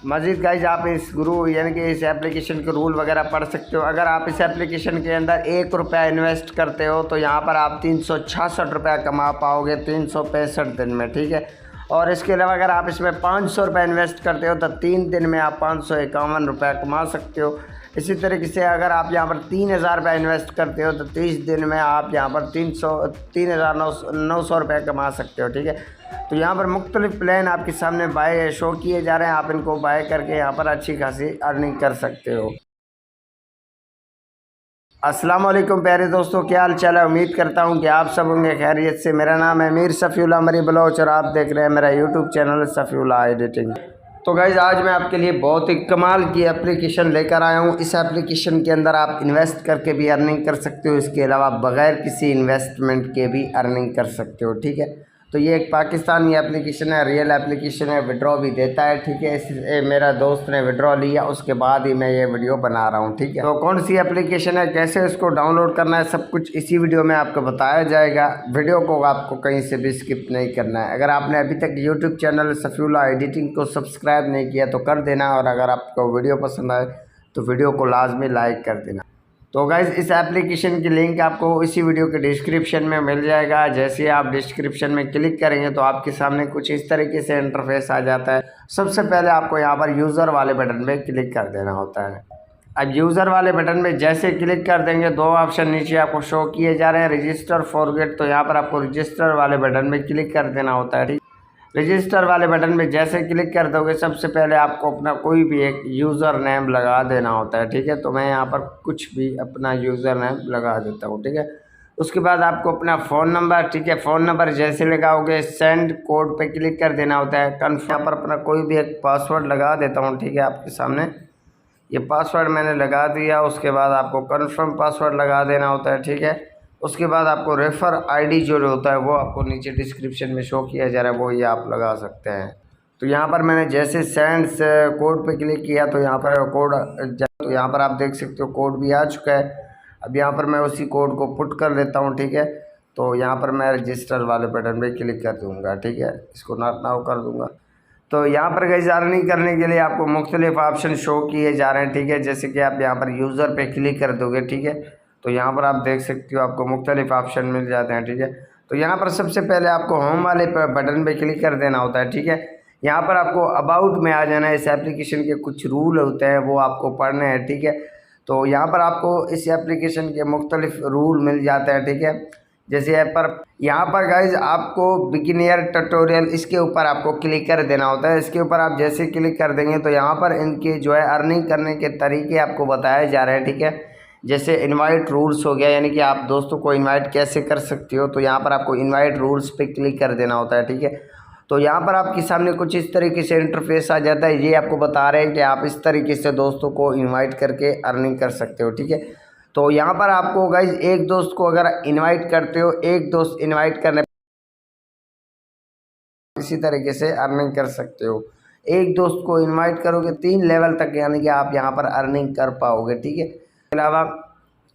मज़ीद गाइज आप इस गुरु यानी कि इस एप्लीकेशन के रूल वगैरह पढ़ सकते हो। अगर आप इस एप्लीकेशन के अंदर 1 रुपया इन्वेस्ट करते हो तो यहाँ पर आप 366 रुपया कमा पाओगे 365 दिन में, ठीक है। और इसके अलावा अगर आप इसमें 500 रुपये इन्वेस्ट करते हो तो 3 दिन में आप 551 रुपया कमा सकते हो। इसी तरीके से अगर आप यहाँ पर 3000 रुपये इन्वेस्ट करते हो तो 30 दिन में आप यहाँ पर 3,900 रुपये कमा सकते हो, ठीक है। तो यहाँ पर मुख्तलिफ प्लान आपके सामने बाय शो किए जा रहे हैं, आप इनको बाय करके यहाँ पर अच्छी खासी अर्निंग कर सकते हो। अस्सलाम वालेकुम प्यारे दोस्तों, क्या हाल चाल है। उम्मीद करता हूँ कि आप सब होंगे खैरियत से। मेरा नाम है मीर सफ़ीउल्लाह मरी बलोच और आप देख रहे हैं मेरा यूट्यूब चैनल सफ़ीउल्लाह एडिटिंग। तो गाइज़ आज मैं आपके लिए बहुत ही कमाल की एप्लीकेशन लेकर आया हूँ। इस एप्लीकेशन के अंदर आप इन्वेस्ट करके भी अर्निंग कर सकते हो, इसके अलावा बग़ैर किसी इन्वेस्टमेंट के भी अर्निंग कर सकते हो, ठीक है। तो ये एक पाकिस्तानी एप्लीकेशन है, रियल एप्लीकेशन है, विड्रॉ भी देता है, ठीक है। इस मेरा दोस्त ने विड्रॉ लिया, उसके बाद ही मैं ये वीडियो बना रहा हूँ, ठीक है। तो कौन सी एप्लीकेशन है, कैसे इसको डाउनलोड करना है, सब कुछ इसी वीडियो में आपको बताया जाएगा। वीडियो को आपको कहीं से भी स्किप नहीं करना है। अगर आपने अभी तक यूट्यूब चैनल सफ़ीउल्लाह एडिटिंग को सब्सक्राइब नहीं किया तो कर देना, और अगर आपको वीडियो पसंद आए तो वीडियो को लाजमी लाइक कर देना। तो गाइज़ इस एप्लीकेशन की लिंक आपको इसी वीडियो के डिस्क्रिप्शन में मिल जाएगा। जैसे ही आप डिस्क्रिप्शन में क्लिक करेंगे तो आपके सामने कुछ इस तरीके से इंटरफेस आ जाता है। सबसे पहले आपको यहाँ पर यूज़र वाले बटन पे क्लिक कर देना होता है। अब यूज़र वाले बटन पे जैसे क्लिक कर देंगे, दो ऑप्शन नीचे आपको शो किए जा रहे हैं, रजिस्टर फॉरगेट। तो यहाँ पर आपको रजिस्टर वाले बटन पे क्लिक कर देना होता है, ठीक। रजिस्टर वाले बटन में जैसे क्लिक कर दोगे, सबसे पहले आपको अपना कोई भी एक यूज़र नेम लगा देना होता है, ठीक है। तो मैं यहाँ पर कुछ भी अपना यूज़र नेम लगा देता हूँ, ठीक है। उसके बाद आपको अपना फ़ोन नंबर, ठीक है, फ़ोन नंबर जैसे लगाओगे सेंड कोड पे क्लिक कर देना होता है। कन्फर्म यहाँ पर अपना कोई भी एक पासवर्ड लगा देता हूँ, ठीक है। आपके सामने ये पासवर्ड मैंने लगा दिया। उसके बाद आपको कन्फर्म पासवर्ड लगा देना होता है, ठीक है। उसके बाद आपको रेफ़र आईडी जो होता है वो आपको नीचे डिस्क्रिप्शन में शो किया जा रहा है, वो ये आप लगा सकते हैं। तो यहाँ पर मैंने जैसे सेंड कोड पे क्लिक किया तो यहाँ पर कोड, तो यहाँ पर आप देख सकते हो कोड भी आ चुका है। अब यहाँ पर मैं उसी कोड को पुट कर लेता हूँ, ठीक है। तो यहाँ पर मैं रजिस्टर वाले बटन पे क्लिक कर दूँगा, ठीक है। इसको नॉट नाउ कर दूँगा। तो यहाँ पर गाइस अर्निंग करने के लिए आपको मुख्तलिफ ऑप्शन शो किए जा रहे हैं, ठीक है। जैसे कि आप यहाँ पर यूज़र पे क्लिक कर दोगे, ठीक है, तो यहाँ पर आप देख सकते हो आपको मुख्तलिफ ऑप्शन मिल जाते हैं, ठीक है। तो यहाँ पर सबसे पहले आपको होम वाले बटन पे क्लिक कर देना होता है, ठीक है। यहाँ पर आपको अबाउट में आ जाना है। इस एप्लीकेशन के कुछ रूल होते हैं वो आपको पढ़ने हैं, ठीक है। तो यहाँ पर आपको इस एप्लीकेशन के मुख्तलिफ रूल मिल जाते हैं, ठीक है। जैसे यहाँ पर गाइज आपको बिगिनियर ट्यूटोरियल, इसके ऊपर आपको क्लिक कर देना होता है। इसके ऊपर आप जैसे क्लिक कर देंगे तो यहाँ पर इनके जो है अर्निंग करने के तरीके आपको बताए जा रहे हैं, ठीक है। जैसे इनवाइट रूल्स हो गया, यानी कि आप दोस्तों को इनवाइट कैसे कर सकते हो। तो यहाँ पर आपको इनवाइट रूल्स पे क्लिक कर देना होता है, ठीक है। तो यहाँ पर आपके सामने कुछ इस तरीके से इंटरफेस आ जाता है। ये आपको बता रहे हैं कि आप इस तरीके से दोस्तों को इन्वाइट करके अर्निंग कर सकते हो, ठीक है। तो यहाँ पर आपको गाइज एक दोस्त को अगर इनवाइट करते हो, एक दोस्त इनवाइट करने इसी तरीके से अर्निंग कर सकते हो। एक दोस्त को इनवाइट करोगे 3 लेवल तक, यानी कि आप यहाँ पर अर्निंग कर पाओगे, ठीक है। इसके अलावा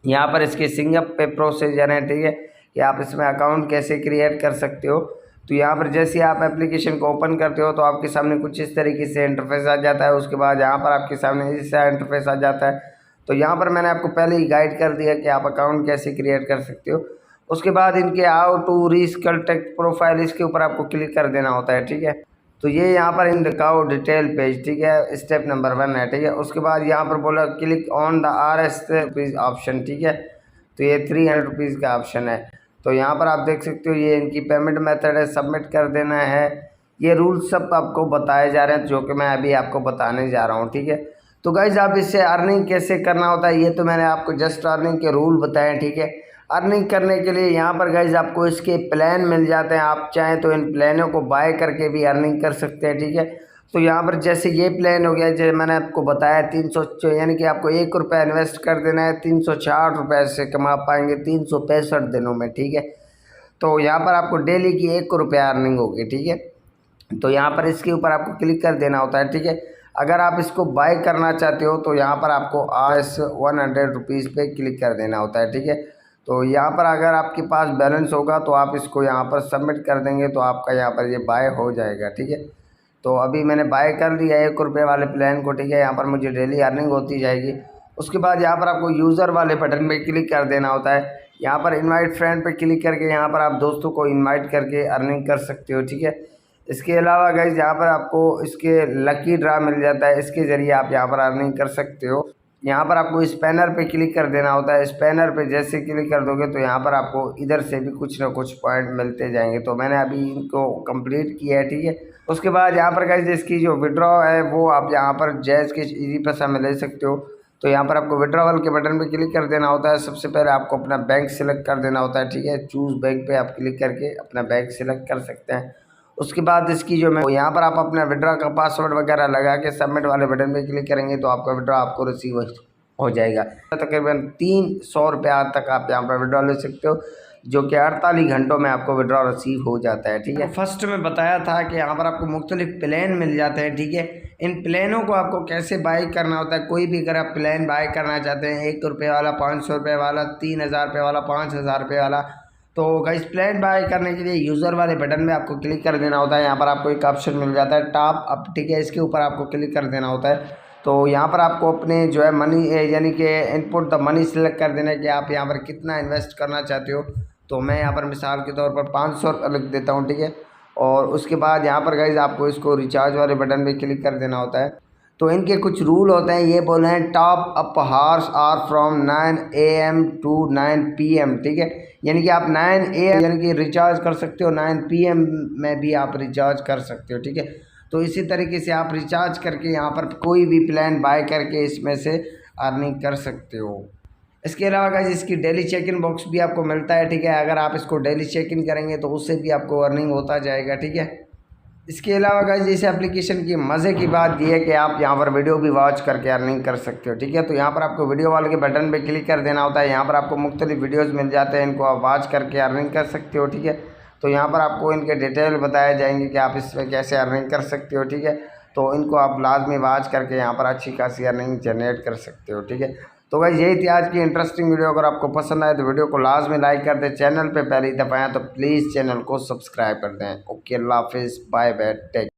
यहाँ पर इसके सिंगअप पे प्रोसीजर है, ठीक है, कि आप इसमें अकाउंट कैसे क्रिएट कर सकते हो। तो यहाँ पर जैसे आप एप्लीकेशन को ओपन करते हो तो आपके सामने कुछ इस तरीके से इंटरफेस आ जाता है। उसके बाद यहाँ पर आपके सामने ऐसा इंटरफेस आ जाता है। तो यहाँ पर मैंने आपको पहले ही गाइड कर दिया कि आप अकाउंट कैसे क्रिएट कर सकते हो। उसके बाद इनके हाउ टू रिकंस्ट्रक्ट प्रोफाइल, इसके ऊपर आपको क्लिक कर देना होता है, ठीक है। तो ये यहाँ पर इन दिखाओ डिटेल पेज, ठीक है, स्टेप नंबर 1 है, ठीक है। उसके बाद यहाँ पर बोला click on the RS option, ठीक है। तो ये 300 रुपीज़ का ऑप्शन है। तो यहाँ पर आप देख सकते हो ये इनकी पेमेंट मेथड है, सबमिट कर देना है। ये रूल्स सब आपको बताए जा रहे हैं जो कि मैं अभी आपको बताने जा रहा हूँ, ठीक है। तो गाइज आप इससे अर्निंग कैसे करना होता है ये तो मैंने आपको जस्ट अर्निंग के रूल बताए, ठीक है। अर्निंग करने के लिए यहाँ पर गाइज आपको इसके प्लान मिल जाते हैं। आप चाहें तो इन प्लानों को बाय करके भी अर्निंग कर सकते हैं, ठीक है। तो यहाँ पर जैसे ये प्लान हो गया, जो मैंने आपको बताया 300, यानी कि आपको 1 रुपया इन्वेस्ट कर देना है, 360 रुपये से कमा पाएंगे 365 दिनों में, ठीक है। तो यहाँ पर आपको डेली की 1 रुपया अर्निंग होगी, ठीक है। तो यहाँ पर इसके ऊपर आपको क्लिक कर देना होता है, ठीक है। अगर आप इसको बाय करना चाहते हो तो यहाँ पर आपको RS 100 रुपीज़ पे क्लिक कर देना होता है, ठीक है। तो यहाँ पर अगर आपके पास बैलेंस होगा तो आप इसको यहाँ पर सबमिट कर देंगे तो आपका यहाँ पर ये बाय हो जाएगा, ठीक है। तो अभी मैंने बाय कर लिया 1 रुपये वाले प्लान को, ठीक है। यहाँ पर मुझे डेली अर्निंग होती जाएगी। उसके बाद यहाँ पर आपको यूज़र वाले बटन पे क्लिक कर देना होता है। यहाँ पर इनवाइट फ्रेंड पे क्लिक करके यहाँ पर आप दोस्तों को इनवाइट करके अर्निंग कर सकते हो, ठीक है। इसके अलावा गाइस यहाँ पर आपको इसके लकी ड्रा मिल जाता है, इसके ज़रिए आप यहाँ पर अर्निंग कर सकते हो। यहाँ पर आपको स्पैनर पे क्लिक कर देना होता है। स्पैनर पे जैसे क्लिक कर दोगे तो यहाँ पर आपको इधर से भी कुछ ना कुछ पॉइंट मिलते जाएंगे। तो मैंने अभी इनको कंप्लीट किया है, ठीक है। उसके बाद यहाँ पर गाइस इसकी जो विड्रॉ है वो आप यहाँ पर जैज़ के इजी पैसा में ले सकते हो। तो यहाँ पर आपको विड्रॉवल के बटन पे क्लिक कर देना होता है। सबसे पहले आपको अपना बैंक सिलेक्ट कर देना होता है, ठीक है। चूज़ बैंक पे आप क्लिक करके अपना बैंक सिलेक्ट कर सकते हैं। उसके बाद इसकी जो मैं यहाँ पर आप अपना विड्रॉ का पासवर्ड वगैरह लगा के सबमिट वाले बटन पे क्लिक करेंगे तो आपका विड्रॉ आपको रिसीव हो जाएगा। तकरीबन 300 रुपया तक आप यहाँ पर विड्रॉ ले सकते हो, जो कि 48 घंटों में आपको विड्रॉ रिसीव हो जाता है, ठीक है। फर्स्ट में बताया था कि यहाँ पर आपको मुख्तलिफ प्लान मिल जाते हैं, ठीक है। इन प्लानों को आपको कैसे बाई करना होता है, कोई भी अगर आप प्लान बाई करना चाहते हैं 1 रुपये वाला, 500 रुपये वाला, 3000 रुपये वाला, 5000 रुपये वाला, तो गाइस प्लान बाय करने के लिए यूज़र वाले बटन में आपको क्लिक कर देना होता है। यहाँ पर आपको एक ऑप्शन मिल जाता है टॉप अप, ठीक है। इसके ऊपर आपको क्लिक कर देना होता है। तो यहाँ पर आपको अपने जो है मनी यानी कि इनपुट द मनी सेलेक्ट कर देना है कि आप यहाँ पर कितना इन्वेस्ट करना चाहते हो। तो मैं यहाँ पर मिसाल के तौर पर 500 रुपये लिख देता हूँ, ठीक है। और उसके बाद यहाँ पर गाइस आपको इसको रिचार्ज वाले बटन पे क्लिक कर देना होता है। तो इनके कुछ रूल होते हैं, ये बोले हैं top up hours are from 9 AM to 9 PM, ठीक है। यानी कि आप 9 AM यानी कि रिचार्ज कर सकते हो, 9 PM में भी आप रिचार्ज कर सकते हो, ठीक है। तो इसी तरीके से आप रिचार्ज करके यहाँ पर कोई भी प्लान बाय करके इसमें से अर्निंग कर सकते हो। इसके अलावा गाइस इसकी डेली चेक इन बॉक्स भी आपको मिलता है, ठीक है। अगर आप इसको डेली चेक इन करेंगे तो उससे भी आपको अर्निंग होता जाएगा, ठीक है। इसके अलावा गाइस इस एप्लीकेशन की मज़े की बात यह है कि आप यहाँ पर वीडियो भी वॉच करके अर्निंग कर सकते हो, ठीक है। तो यहाँ पर आपको वीडियो वाले के बटन पे क्लिक कर देना होता है। यहाँ पर आपको मुख्तलिफ वीडियोस मिल जाते हैं, इनको आप वॉच करके अर्निंग कर सकते हो, ठीक है। तो यहाँ पर आपको इनके डिटेल बताए जाएंगे कि आप इसमें कैसे अर्निंग कर सकते हो, ठीक है। तो इनको आप लाजमी वॉच करके यहाँ पर अच्छी खासी अर्निंग जनरेट कर सकते हो, ठीक है। तो गाइस यही थी आज की इंटरेस्टिंग वीडियो। अगर आपको पसंद आए तो वीडियो को लाजमी लाइक कर दें। चैनल पे पहली दफ़ा आए तो प्लीज़ चैनल को सब्सक्राइब कर दें। ओके, अल्लाह हाफिज़, बाय बाय, टेक।